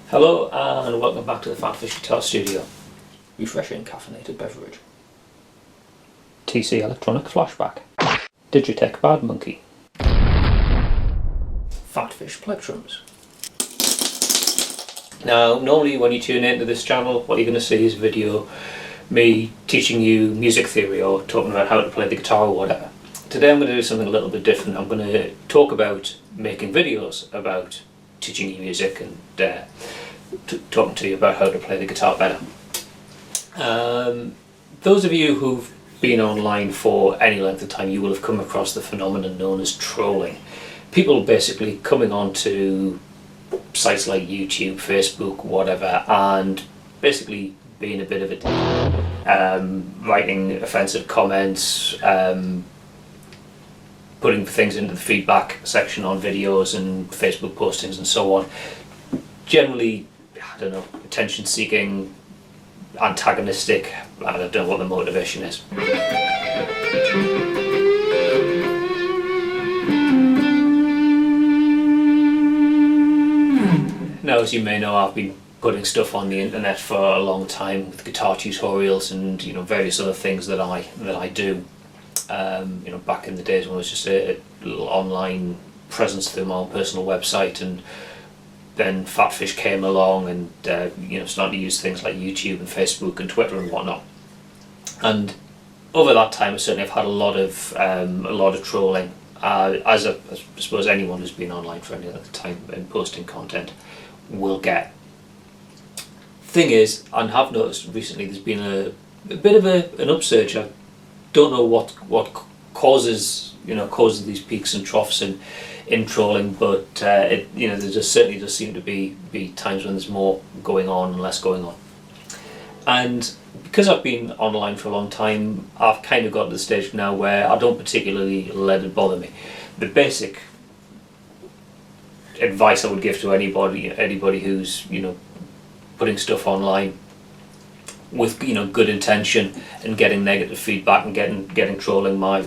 Hello and welcome back to the PhatPhish Guitar Studio. Refreshing caffeinated beverage. TC Electronic Flashback. Digitech Bad Monkey. PhatPhish Plectrums. Now, normally when you tune into this channel, what you're going to see is a video me teaching you music theory or talking about how to play the guitar or whatever. Today I'm going to do something a little bit different. I'm going to talk about making videos about teaching you music and talking to you about how to play the guitar better. Those of you who've been online for any length of time, you will have come across the phenomenon known as trolling. People basically coming onto sites like YouTube, Facebook, whatever, and basically being a bit of a writing offensive comments, putting things into the feedback section on videos and Facebook postings and so on. Generally, I don't know, attention seeking, antagonistic, I don't know what the motivation is. Now, as you may know, I've been putting stuff on the internet for a long time with guitar tutorials and various other things that I do. Back in the days when it was just a little online presence through my own personal website, and then PhatPhish came along and started to use things like YouTube and Facebook and Twitter and whatnot. And over that time, I certainly have had a lot of trolling, as I suppose anyone who's been online for any other time and posting content will get. Thing is, and have noticed recently, there's been a bit of an upsurge. I don't know what causes these peaks and troughs in trolling, but there certainly does seem to be times when there's more going on and less going on. And because I've been online for a long time, I've kind of got to the stage now where I don't particularly let it bother me. The basic advice I would give to anybody who's putting stuff online with good intention and getting negative feedback and getting trolling, my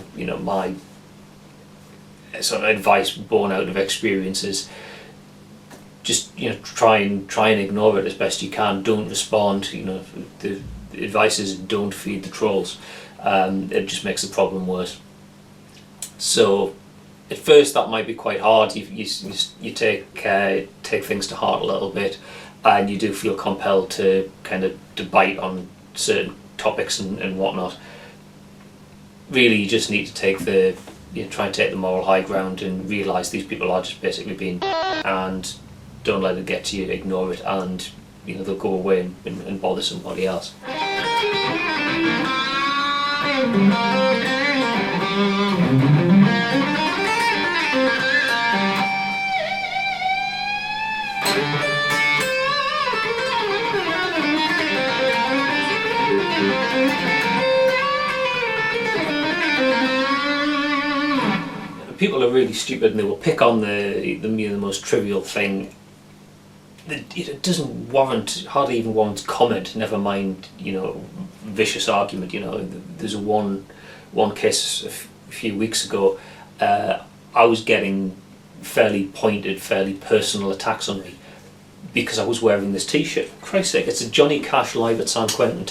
sort of advice born out of experiences, just try and ignore it as best you can. Don't respond. The advice is don't feed the trolls. It just makes the problem worse. So at first that might be quite hard. You take things to heart a little bit, and you do feel compelled to kind of debate on certain topics and whatnot. Really, you just need to try and take the moral high ground and realise these people are just basically being, and don't let it get to you. Ignore it, and they'll go away and bother somebody else. People are really stupid and they will pick on the most trivial thing. It doesn't hardly even warrant comment, never mind vicious argument. There's one case a few weeks ago. I was getting fairly pointed, fairly personal attacks on me because I was wearing this t-shirt. For Christ's sake, it's a Johnny Cash Live at San Quentin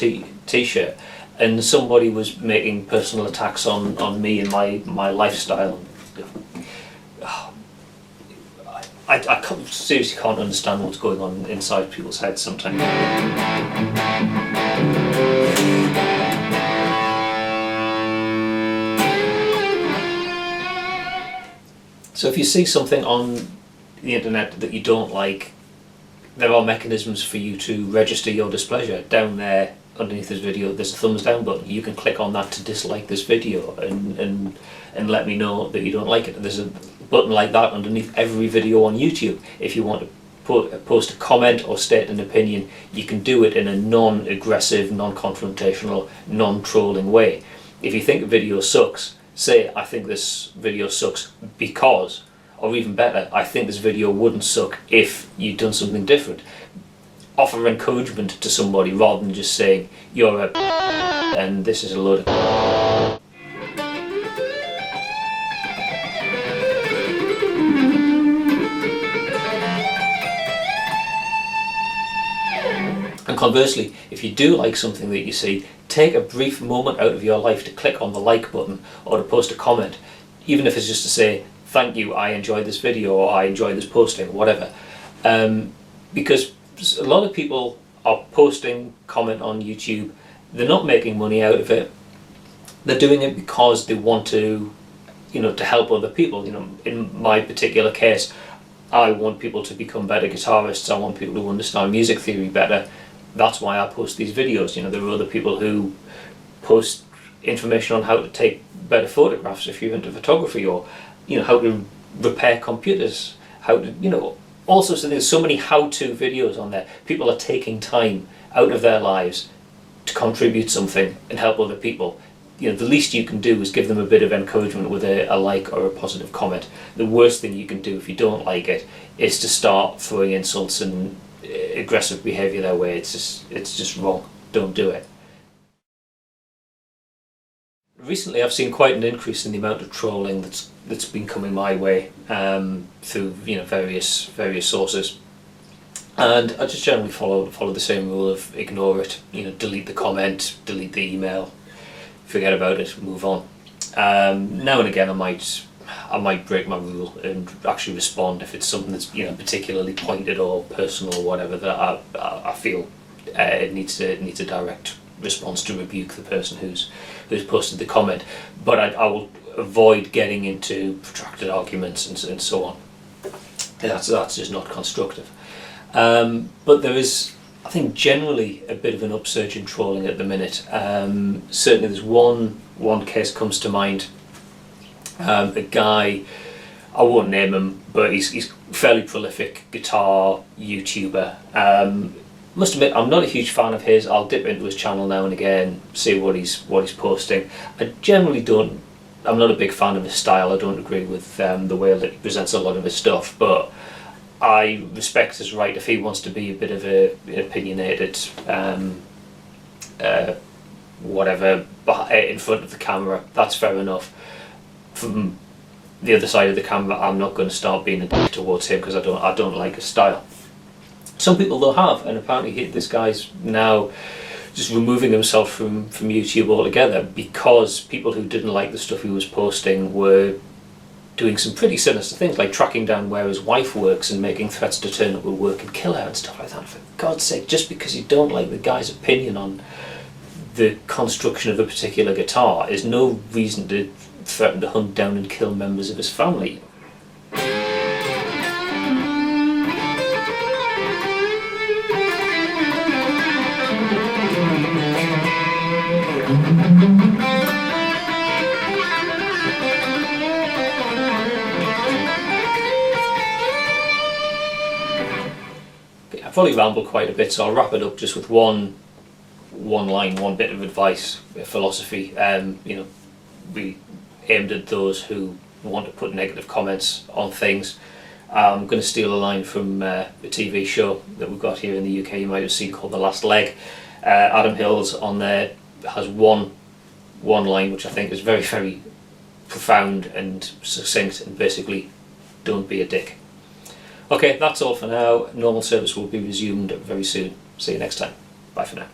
t-shirt, and somebody was making personal attacks on me and my lifestyle. I seriously can't understand what's going on inside people's heads sometimes. So if you see something on the internet that you don't like, there are mechanisms for you to register your displeasure. Down there underneath this video there's a thumbs down button. You can click on that to dislike this video and let me know that you don't like it. There's a button like that underneath every video on YouTube. If you want to post a comment or state an opinion, you can do it in a non-aggressive, non-confrontational, non-trolling way. If you think a video sucks, say, I think this video sucks because, or even better, I think this video wouldn't suck if you'd done something different. offer encouragement to somebody rather than just saying you're a and this is a load of. And conversely, if you do like something that you see, take a brief moment out of your life to click on the like button or to post a comment, even if it's just to say thank you, I enjoyed this video, or I enjoyed this posting, or whatever. Because a lot of people are posting comment on YouTube, they're not making money out of it, they're doing it because they want to, to help other people. In my particular case, I want people to become better guitarists, I want people to understand music theory better. That's why I post these videos. There are other people who post information on how to take better photographs if you're into photography, or how to repair computers, how to all sorts of things. So many how-to videos on there. People are taking time out of their lives to contribute something and help other people. The least you can do is give them a bit of encouragement with a like or a positive comment. The worst thing you can do if you don't like it is to start throwing insults and aggressive behaviour their way. It's just wrong. Don't do it. Recently I've seen quite an increase in the amount of trolling that's been coming my way through various sources, and I just generally follow the same rule of ignore it. Delete the comment, delete the email, forget about it, move on. Now and again I might break my rule and actually respond if it's something that's particularly pointed or personal or whatever, that I feel it needs a direct response to rebuke the person who's posted the comment. But I will avoid getting into protracted arguments and so on. That's just not constructive. But there is, I think, generally a bit of an upsurge in trolling at the minute. Certainly there's one case comes to mind. A guy, I won't name him, but he's fairly prolific guitar YouTuber. Must admit, I'm not a huge fan of his. I'll dip into his channel now and again, see what he's posting. I'm not a big fan of his style. I don't agree with the way that he presents a lot of his stuff, but I respect his right if he wants to be a bit of an opinionated whatever in front of the camera. That's fair enough. From the other side of the camera, I'm not going to start being a dick towards him because I don't like his style. Some people though have, and apparently this guy's now just removing himself from YouTube altogether because people who didn't like the stuff he was posting were doing some pretty sinister things, like tracking down where his wife works and making threats to turn up at work and kill her and stuff like that. For God's sake, just because you don't like the guy's opinion on the construction of a particular guitar is no reason to threaten to hunt down and kill members of his family. I've probably rambled quite a bit, so I'll wrap it up just with one line, one bit of advice, philosophy. We aimed at those who want to put negative comments on things. I'm going to steal a line from a TV show that we've got here in the UK you might have seen, called The Last Leg. Adam Hills on there has one line which I think is very, very profound and succinct, and basically, don't be a dick. Okay, that's all for now. Normal service will be resumed very soon. See you next time. Bye for now.